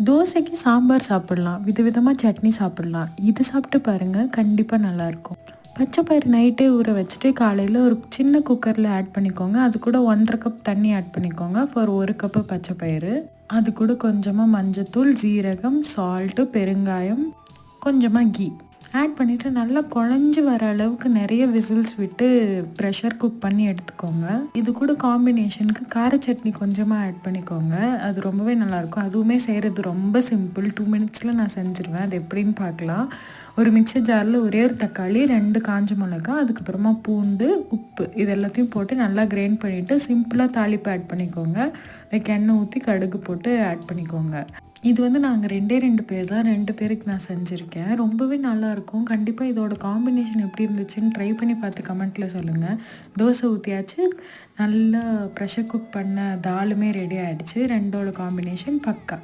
தோசைக்கு சாம்பார் சாப்பிட்லாம், விதவிதமாக சட்னி சாப்பிட்லாம். இது சாப்பிட்டு பாருங்கள், கண்டிப்பாக நல்லாயிருக்கும். பச்சை பயிறு நைட்டே ஊற வச்சுட்டு காலையில் ஒரு சின்ன குக்கரில் ஆட் பண்ணிக்கோங்க. அது கூட 1.5 கப் தண்ணி ஆட் பண்ணிக்கோங்க ஃபார் 1 கப்பு பச்சை பயிறு. அது கூட கொஞ்சமாக மஞ்சத்தூள், ஜீரகம், சால்ட்டு, பெருங்காயம், கொஞ்சமாக கீ ஆட் பண்ணிவிட்டு நல்லா குழஞ்சி வர அளவுக்கு நிறைய விசில்ஸ் விட்டு ப்ரெஷர் குக் பண்ணி எடுத்துக்கோங்க. இது கூட காம்பினேஷனுக்கு கார சட்னி கொஞ்சமாக ஆட் பண்ணிக்கோங்க. அது ரொம்பவே நல்லாயிருக்கும். அதுவுமே செய்கிறது ரொம்ப சிம்பிள். 2 மினிட்ஸில் நான் செஞ்சுருவேன். அது எப்படின்னு பார்க்கலாம். ஒரு மிக்சர் ஜாரில் ஒரே ஒரு தக்காளி, 2 காஞ்ச மிளகா, அதுக்கப்புறமா பூண்டு, உப்பு இது எல்லாத்தையும் போட்டு நல்லா கிரைண்ட் பண்ணிவிட்டு சிம்பிளாக தாளிப்பு ஆட் பண்ணிக்கோங்க. லைக் எண்ணெய் ஊற்றி கடுகு போட்டு ஆட் பண்ணிக்கோங்க. இது நாங்கள் 2 பேர் தான், 2 பேருக்கு நான் செஞ்சுருக்கேன். ரொம்பவே நல்லாயிருக்கும். கண்டிப்பாக இதோட காம்பினேஷன் எப்படி இருந்துச்சுன்னு ட்ரை பண்ணி பார்த்து கமெண்ட்டில் சொல்லுங்கள். தோசை ஊற்றியாச்சு, நல்லா ப்ரெஷர் குக் பண்ண தாலுமே ரெடி ஆகிடுச்சு. 2ஓட காம்பினேஷன் பக்கா.